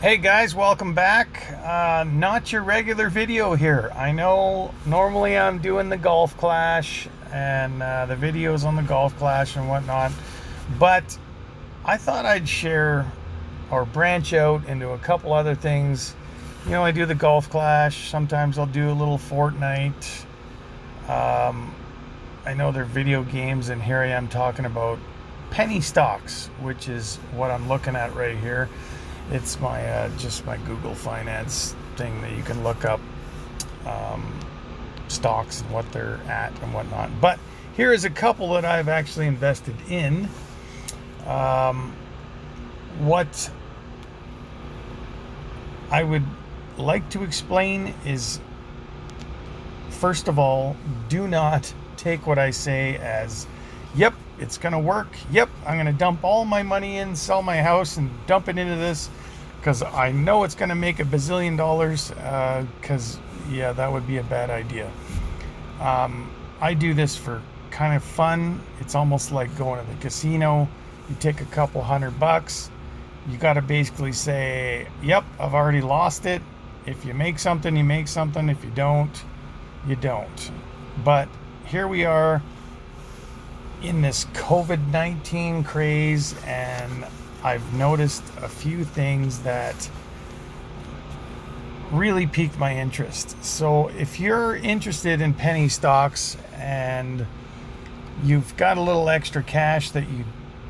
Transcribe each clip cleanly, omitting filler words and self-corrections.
Hey guys, welcome back. Not your regular video here. I know normally I'm doing the Golf Clash and the videos on the Golf Clash and whatnot, but I thought I'd share or branch out into a couple other things. You know, I do the Golf Clash. Sometimes I'll do a little Fortnite. I know they're video games, and here I am talking about penny stocks, which is what I'm looking at right here. It's my just my Google Finance thing that you can look up stocks and what they're at and whatnot. But here is a couple that I've actually invested in. What I would like to explain is, first of all, do not take what I say as, yep, it's going to work. Yep, I'm going to dump all my money in, sell my house, and dump it into this because I know it's going to make $1 bazillion. Because, yeah, that would be a bad idea. I do this for kind of fun. It's almost like going to the casino. You take a couple $100. You got to basically say, yep, I've already lost it. If you make something, you make something. If you don't, you don't. But here we are in this COVID-19 craze, and I've noticed a few things that really piqued my interest. So if you're interested in penny stocks and you've got a little extra cash that you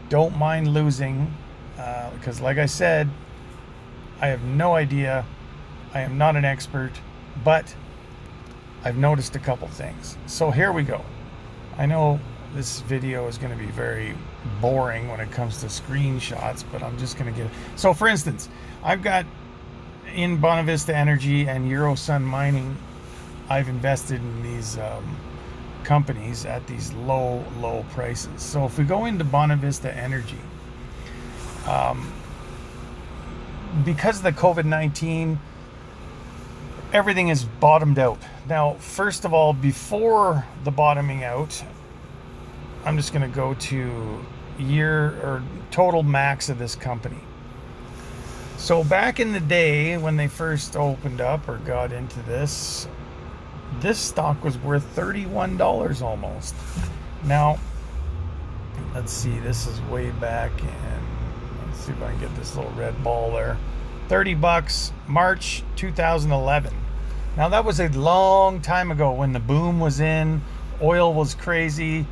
don't mind losing, because like I said, I have no idea. I am not an expert, but I've noticed a couple things. So here we go. I know this video is going to be very boring when it comes to screenshots, but I'm just going to get it. So for instance, I've got in Bonavista Energy and Eurosun Mining, I've invested in these companies at these low prices. So if we go into Bonavista Energy, because of the COVID-19, everything is bottomed out. Now, first of all, before the bottoming out, I'm just going to go to year or total max of this company. So back in the day when they first opened up or got into this stock was worth $31 almost. Now, let's see, this is way back in, let's see if I can get this little red ball there. $30, March 2011. Now that was a long time ago when the boom was in, oil was crazy.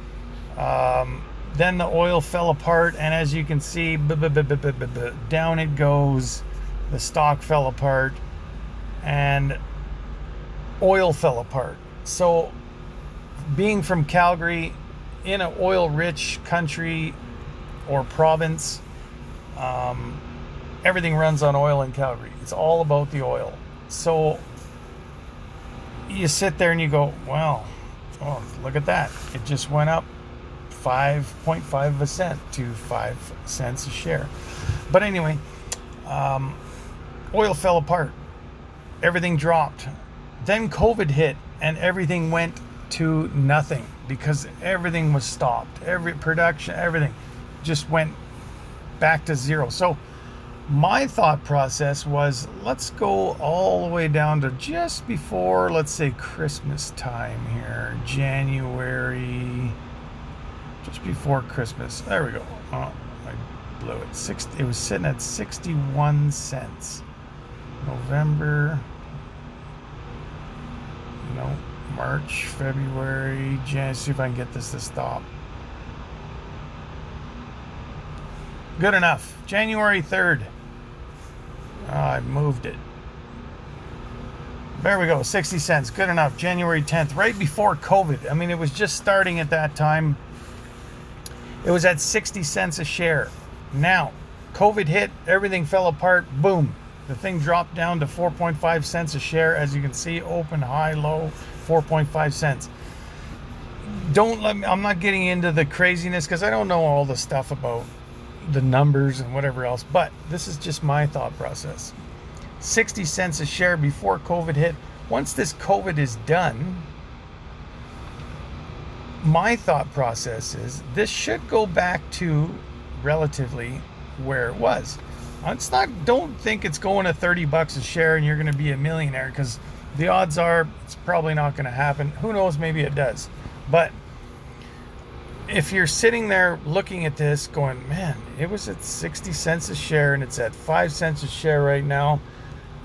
Then the oil fell apart, and as you can see, down it goes. The stock fell apart, and oil fell apart. So, being from Calgary, in an oil-rich country or province, everything runs on oil in Calgary. It's all about the oil. So, you sit there and you go, well, oh, look at that. It just went up 5.5 of a cent to 5 cents a share. But anyway, oil fell apart. Everything dropped. Then COVID hit and everything went to nothing because everything was stopped. Every production, everything just went back to zero. So my thought process was, let's go all the way down to just before, let's say, Christmas time here, January, just before Christmas. There we go. Oh, I blew it. It was sitting at 61 cents. November, March, February, January. See if I can get this to stop. Good enough. January 3rd. I moved it. There we go. 60 cents. Good enough. January 10th. Right before COVID. I mean, it was just starting at that time. It was at 60 cents a share. Now, COVID hit. Everything fell apart. Boom. The thing dropped down to 4.5 cents a share. As you can see, open, high, low, 4.5 cents. Don't let me, I'm not getting into the craziness because I don't know all the stuff about the numbers and whatever else, but this is just my thought process. 60 cents a share before COVID hit. Once this COVID is done, my thought process is this should go back to relatively where it was. It's not, don't think it's going to 30 bucks a share and you're going to be a millionaire, because the odds are it's probably not going to happen. Who knows, maybe it does. But if you're sitting there looking at this going, man, it was at 60 cents a share and it's at 5 cents a share right now.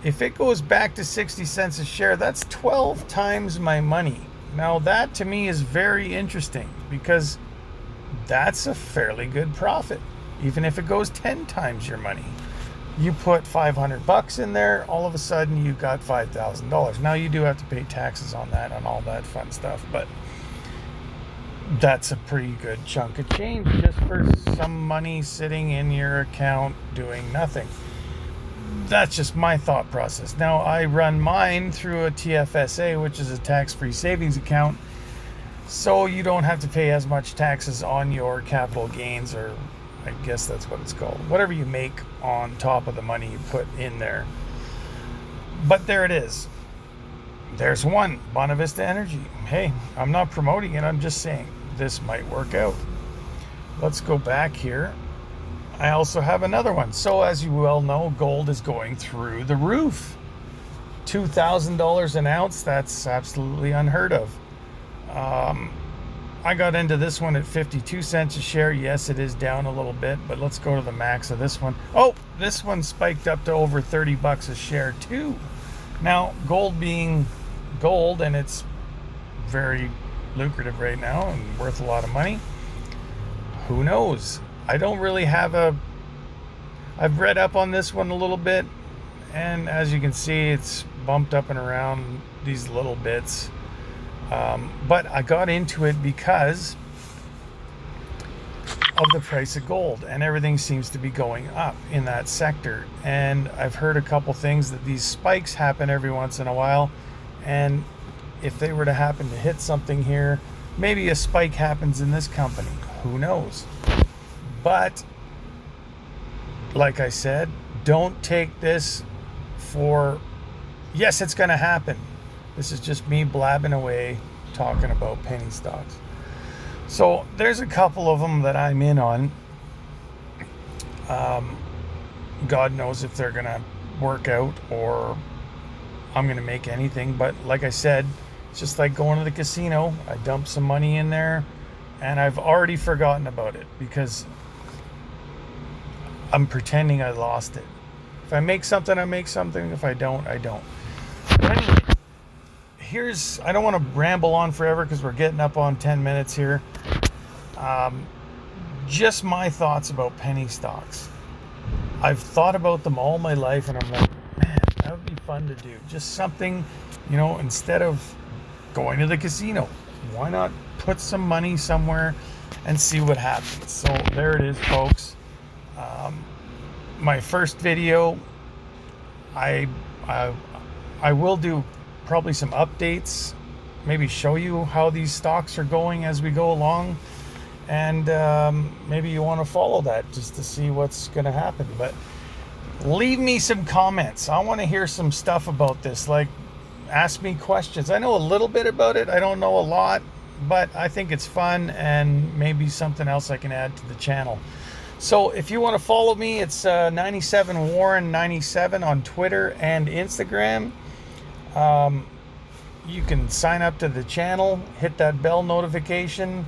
If it goes back to 60 cents a share, that's 12 times my money. Now that to me is very interesting, because that's a fairly good profit. Even if it goes 10 times your money, you put 500 bucks in there, all of a sudden you got $5,000. Now you do have to pay taxes on that and all that fun stuff, but that's a pretty good chunk of change just for some money sitting in your account doing nothing. That's just my thought process. Now, I run mine through a TFSA, which is a tax-free savings account, so you don't have to pay as much taxes on your capital gains, or I guess that's what it's called, whatever you make on top of the money you put in there. But there it is. There's one, Bonavista Energy. Hey, I'm not promoting it, I'm just saying this might work out. Let's go back here. I also have another one. So as you well know, gold is going through the roof. $2,000 an ounce, that's absolutely unheard of. I got into this one at 52 cents a share. Yes, it is down a little bit, but let's go to the max of this one. Oh, this one spiked up to over 30 bucks a share too. Now, gold being gold, and it's very lucrative right now and worth a lot of money, who knows? I don't really have I've read up on this one a little bit, and as you can see, it's bumped up and around these little bits. But I got into it because of the price of gold, and everything seems to be going up in that sector. And I've heard a couple things that these spikes happen every once in a while, and if they were to happen to hit something here, maybe a spike happens in this company, who knows? But like I said, don't take this for yes, it's going to happen. This is just me blabbing away talking about penny stocks. So there's a couple of them that I'm in on. God knows if they're going to work out or I'm going to make anything. But like I said, it's just like going to the casino. I dump some money in there and I've already forgotten about it because I'm pretending I lost it. If I make something, I make something. If I don't, I don't. But anyway, I don't want to ramble on forever because we're getting up on 10 minutes here. Just my thoughts about penny stocks. I've thought about them all my life and I'm like, man, that would be fun to do. Just something, instead of going to the casino, why not put some money somewhere and see what happens? So there it is, folks. My first video, I will do probably some updates, maybe show you how these stocks are going as we go along, and maybe you want to follow that just to see what's going to happen. But leave me some comments. I want to hear some stuff about this. Like, ask me questions. I know a little bit about it. I don't know a lot, but I think it's fun and maybe something else I can add to the channel. So if you want to follow me, it's 97warren97 on Twitter and Instagram. You can sign up to the channel, hit that bell notification,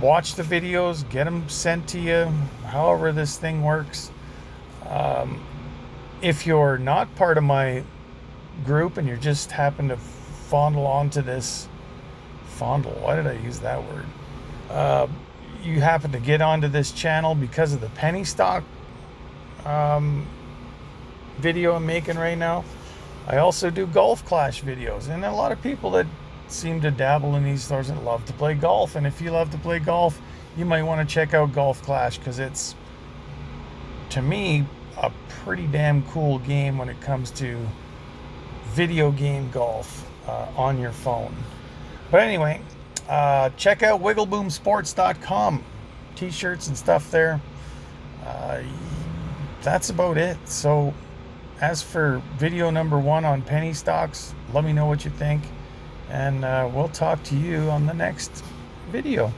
watch the videos, get them sent to you, however this thing works. If you're not part of my group and you just happen to fondle onto this, why did I use that word? You happen to get onto this channel because of the penny stock video I'm making right now. I also do Golf Clash videos, and a lot of people that seem to dabble in these stores and love to play golf. And if you love to play golf, you might want to check out Golf Clash because it's, to me, a pretty damn cool game when it comes to video game golf on your phone. But anyway, check out wiggleboomsports.com, t-shirts and stuff there. That's about it. So as for video number 1 on penny stocks, let me know what you think, and we'll talk to you on the next video.